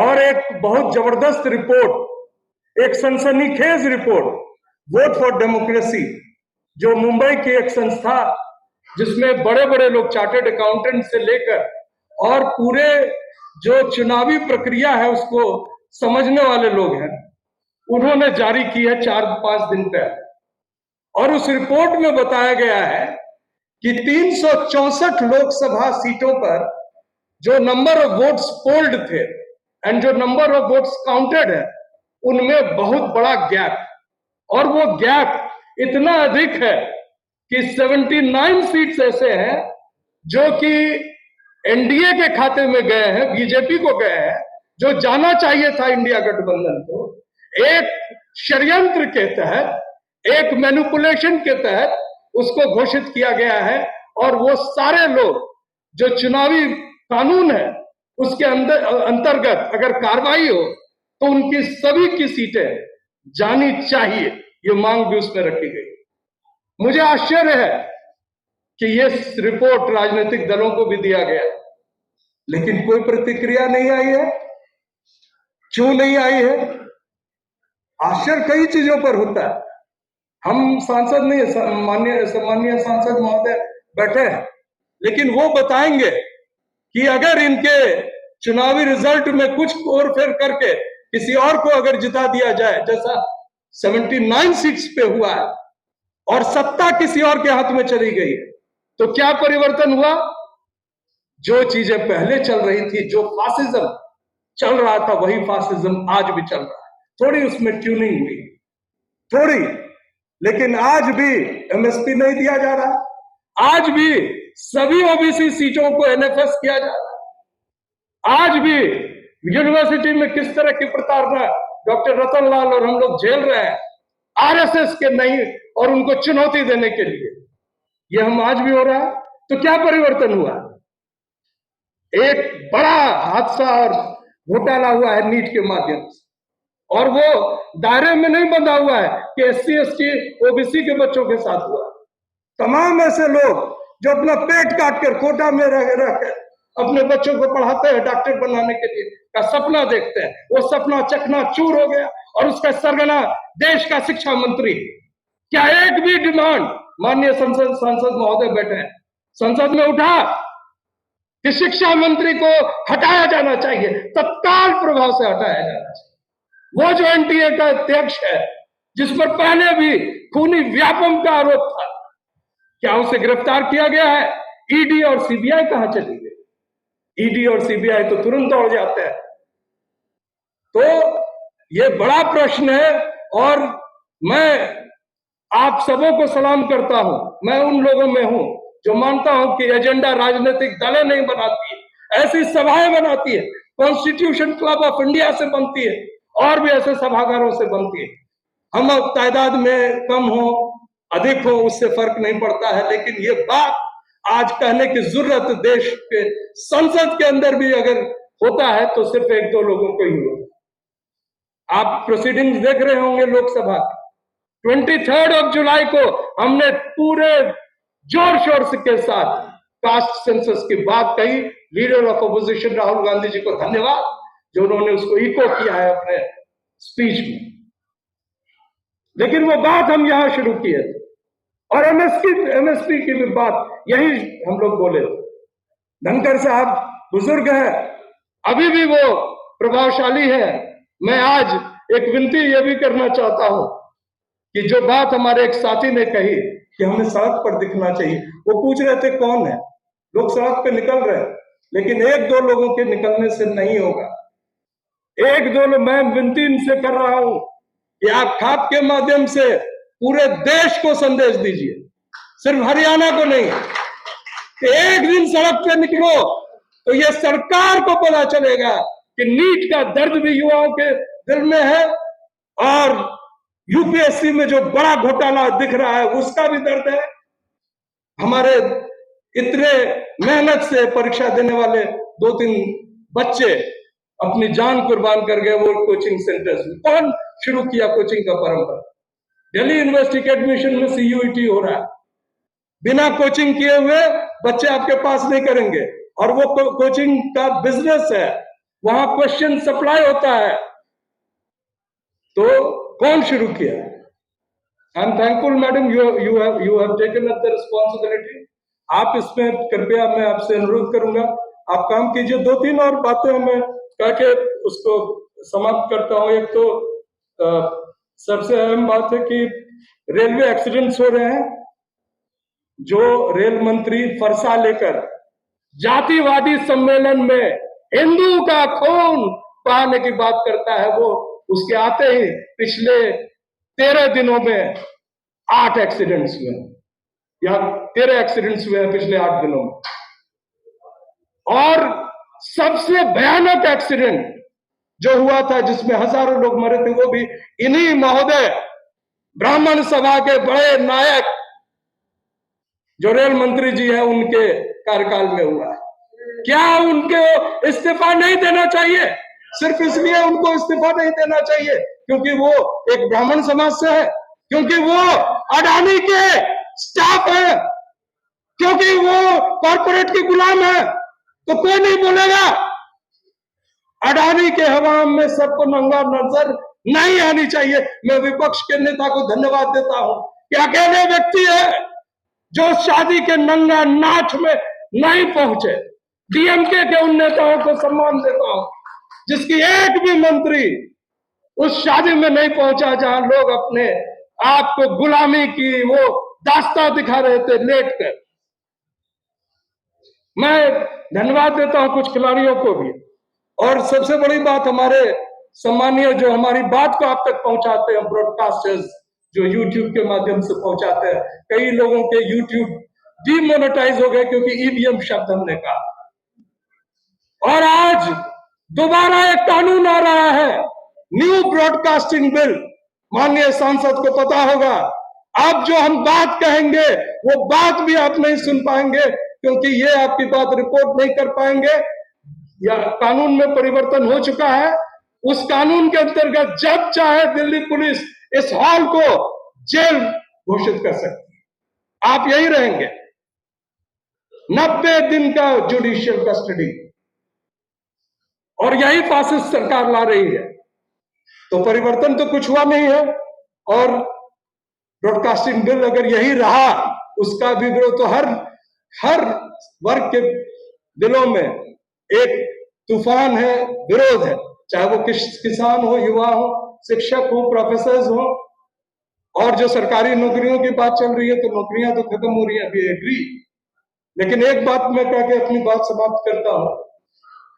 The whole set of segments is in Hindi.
और एक बहुत जबरदस्त रिपोर्ट, एक सनसनीखेज रिपोर्ट, वोट फॉर डेमोक्रेसी, जो मुंबई की एक संस्था जिसमें बड़े बड़े लोग चार्टर्ड अकाउंटेंट से लेकर और पूरे जो चुनावी प्रक्रिया है उसको समझने वाले लोग हैं, उन्होंने जारी की है 4-5 दिन पहले। और उस रिपोर्ट में बताया गया है कि 364 लोकसभा सीटों पर जो नंबर ऑफ वोट्स पोल्ड थे एंड जो नंबर ऑफ वोट्स काउंटेड है, उनमें बहुत बड़ा गैप, और वो गैप इतना अधिक है कि 79 सीट्स ऐसे हैं जो कि एनडीए के खाते में गए हैं, बीजेपी को गए हैं, जो जाना चाहिए था इंडिया गठबंधन को। एक षड्यंत्र के तहत, एक मैनिपुलेशन के तहत उसको घोषित किया गया है, और वो सारे लोग जो चुनावी कानून है उसके अंतर्गत अगर कार्रवाई हो तो उनकी सभी की सीटें जानी चाहिए, ये मांग भी उसमें रखी गई। मुझे आश्चर्य है कि ये रिपोर्ट राजनीतिक दलों को भी दिया गया, लेकिन कोई प्रतिक्रिया नहीं आई है। क्यों नहीं आई है? आश्चर्य कई चीजों पर होता है। हम सांसद नहीं, सम्माननीय सांसद महोदय बैठे हैं, लेकिन वो बताएंगे कि अगर इनके चुनावी रिजल्ट में कुछ और फेर करके किसी और को अगर जिता दिया जाए, जैसा 79 सीट्स पे हुआ है और सत्ता किसी और के हाथ में चली गई है, तो क्या परिवर्तन हुआ? जो चीजें पहले चल रही थी, जो फासिज्म चल रहा था, वही फासिज्म आज भी चल रहा है। थोड़ी उसमें ट्यूनिंग हुई, थोड़ी, लेकिन आज भी एमएसपी नहीं दिया जा रहा। आज भी सभी ओबीसी सीटों को एनएफएस किया जा रहा है। आज भी यूनिवर्सिटी में किस तरह की प्रताड़ना डॉक्टर रतन लाल और हम लोग झेल रहे हैं आरएसएस के नहीं, और उनको चुनौती देने के लिए, ये हम आज भी हो रहा है। तो क्या परिवर्तन हुआ? एक बड़ा हादसा और घोटाला हुआ है नीट के माध्यम से, और वो दायरे में नहीं बंधा हुआ है कि एससी एसटी ओबीसी के बच्चों के साथ हुआ। तमाम ऐसे लोग जो अपना पेट काट कर कोटा में रह अपने बच्चों को पढ़ाते हैं, डॉक्टर बनाने के लिए का सपना देखते हैं, वो सपना चकनाचूर हो गया, और उसका सरगना देश का शिक्षा मंत्री। क्या एक भी डिमांड माननीय सांसद महोदय बैठे हैं संसद में उठा कि शिक्षा मंत्री को हटाया जाना चाहिए, तत्काल प्रभाव से हटाया जाना चाहिए? वो जो एनटीए का अध्यक्ष है, जिस पर पहले भी खूनी व्यापम का आरोप था, क्या उसे गिरफ्तार किया गया है? ईडी और सीबीआई कहां चली गई? ईडी और सीबीआई तो तुरंत दौड़ जाते हैं। तो ये बड़ा प्रश्न है, और मैं आप सबों को सलाम करता हूं। मैं उन लोगों में हूं जो मानता हूं कि एजेंडा राजनीतिक दलें नहीं बनाती है, ऐसी सभाएं बनाती है, कॉन्स्टिट्यूशन क्लब ऑफ इंडिया से बनती है, और भी ऐसे सभागारों से बनती है। हम अब तादाद में कम हो अधिक हो उससे फर्क नहीं पड़ता है, लेकिन ये बात आज कहने की जरूरत देश के संसद के अंदर भी अगर होता है तो सिर्फ 1-2 लोगों को ही होता। आप प्रोसीडिंग्स देख रहे होंगे लोकसभा की। 23 जुलाई को हमने पूरे जोर शोर के साथ कास्ट सेंसस की बात कही। Leader of opposition Rahul Gandhi ji को धन्यवाद, जो उन्होंने उसको इको किया है अपने स्पीच में। लेकिन वो बात हम यहां शुरू किए थे, और एमएसपी की भी बात यही हम लोग बोले थे। धनखड़ साहब बुजुर्ग है, अभी भी वो प्रभावशाली है। मैं आज एक विनती ये भी करना चाहता हूं कि जो बात हमारे एक साथी ने कही कि हमें सड़क पर दिखना चाहिए, वो पूछ रहे थे कौन है। लोग सड़क पे निकल रहे हैं, लेकिन 1-2 लोगों के निकलने से नहीं होगा। 1-2 लोग, मैं विनती इनसे कर रहा हूं कि आप खाप के माध्यम से पूरे देश को संदेश दीजिए, सिर्फ हरियाणा को नहीं, कि एक दिन सड़क पे निकलो तो ये सरकार को पता चलेगा कि नीट का दर्द भी युवाओं के दिल में है, और यूपीएससी में जो बड़ा घोटाला दिख रहा है उसका भी दर्द है। हमारे इतने मेहनत से परीक्षा देने वाले 2-3 बच्चे अपनी जान कुर्बान कर गए वो कोचिंग सेंटर्स में। कौन शुरू किया कोचिंग का परंपरा? दिल्ली यूनिवर्सिटी के एडमिशन में सीयूईटी हो रहा है, बिना कोचिंग किए हुए बच्चे आपके पास नहीं करेंगे, और वो कोचिंग का बिजनेस है। वहां क्वेश्चन सप्लाई होता है, तो कौन शुरू किया? I am thankful madam, you have taken up the responsibility. आप इसमें कृपया, मैं आपसे अनुरोध करूंगा, आप काम कीजिए। 2-3 और बातें मैं कह के उसको समाप्त करता हूं। एक तो सबसे अहम बात है कि रेलवे एक्सीडेंट्स हो रहे हैं। जो रेल मंत्री फरसा लेकर जातिवादी सम्मेलन में हिंदू का खून बहाने की बात करता है, वो उसके आते ही पिछले 13 दिनों में 8 एक्सीडेंट्स हुए, या 13 एक्सीडेंट्स हुए हैं पिछले 8 दिनों में। और सबसे भयानक एक्सीडेंट जो हुआ था, जिसमें हजारों लोग मरे थे, वो भी इन्हीं महोदय ब्राह्मण सभा के बड़े नायक जो रेल मंत्री जी हैं, उनके कार्यकाल में हुआ है। क्या उनको इस्तीफा नहीं देना चाहिए? सिर्फ इसलिए उनको इस्तीफा नहीं देना चाहिए क्योंकि वो एक ब्राह्मण समाज से है, क्योंकि वो अडानी के स्टाफ है, क्योंकि वो कॉर्पोरेट के गुलाम है, तो कोई नहीं बोलेगा। अडानी के हवा में सबको नंगा नजर नहीं आनी चाहिए। मैं विपक्ष के नेता को धन्यवाद देता हूं कि अकेले व्यक्ति है जो शादी के नंगा नाच में नहीं पहुंचे। डीएमके के उन नेताओं को सम्मान देता हूं जिसकी एक भी मंत्री उस शादी में नहीं पहुंचा जहां लोग अपने आप को गुलामी की वो दास्तां दिखा रहे थे लेट कर। मैं धन्यवाद देता हूं कुछ खिलाड़ियों को भी। और सबसे बड़ी बात, हमारे सम्मानीय जो हमारी बात को आप तक पहुंचाते हैं ब्रॉडकास्टर्स, जो यूट्यूब के माध्यम से पहुंचाते हैं। कई लोगों के यूट्यूब डीमोनेटाइज हो गए क्योंकि ईवीएम शब्द हमने कहा। और आज दोबारा एक कानून आ रहा है, न्यू ब्रॉडकास्टिंग बिल। माननीय सांसद को पता होगा, अब जो हम बात कहेंगे वो बात भी आप नहीं सुन पाएंगे क्योंकि ये आपकी बात रिपोर्ट नहीं कर पाएंगे। या कानून में परिवर्तन हो चुका है। उस कानून के अंतर्गत जब चाहे दिल्ली पुलिस इस हॉल को जेल घोषित कर सकती है। आप यही रहेंगे। 90 दिन का जुडिशियल कस्टडी, और यही फासिस्ट सरकार ला रही है। तो परिवर्तन तो कुछ हुआ नहीं है। और ब्रॉडकास्टिंग बिल अगर यही रहा, उसका भी विरोध तो हर वर्ग के दिलों में एक तूफान है, विरोध है, चाहे वो किसान हो, युवा हो, शिक्षक हो, प्रोफेसर हो। और जो सरकारी नौकरियों की बात चल रही है, तो नौकरियां तो खत्म हो रही है, अभी एग्री। लेकिन एक बात मैं कह के अपनी बात समाप्त करता हूं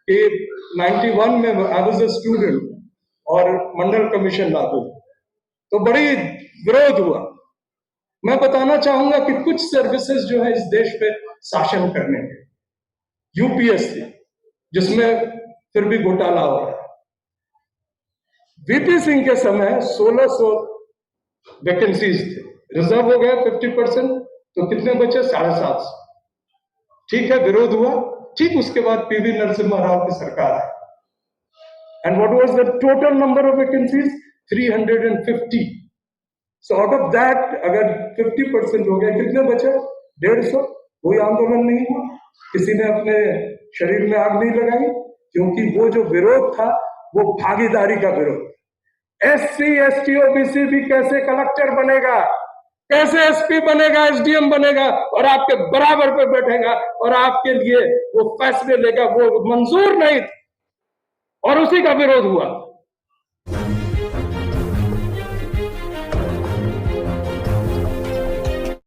कि 91 में आई वाज अ स्टूडेंट और मंडल कमीशन लागू, तो बड़ी विरोध हुआ। मैं बताना चाहूंगा कि कुछ सर्विसेज जो है इस देश पे शासन करने के, यूपीएससी, जिसमें फिर भी घोटाला हो रहा है। वीपी सिंह के समय 1600 वैकेंसीज थे, रिजर्व हो गया 50%, तो कितने बचे? 750। ठीक है, विरोध हुआ। ठीक उसके बाद पीवी नरसिम्हा राव की सरकार है। And what was the total number of vacancies? 350। So out of that अगर 50% हो गया, कितने बचे? 150। कोई आंदोलन नहीं हुआ, किसी ने अपने शरीर में आग नहीं लगाई, क्योंकि वो जो विरोध था वो भागीदारी का विरोध। एससी, एसटी, ओबीसी भी कैसे कलेक्टर बनेगा, कैसे एसपी बनेगा, एसडीएम बनेगा और आपके बराबर पे बैठेगा और आपके लिए वो फैसले लेगा, वो मंजूर नहीं था और उसी का विरोध हुआ।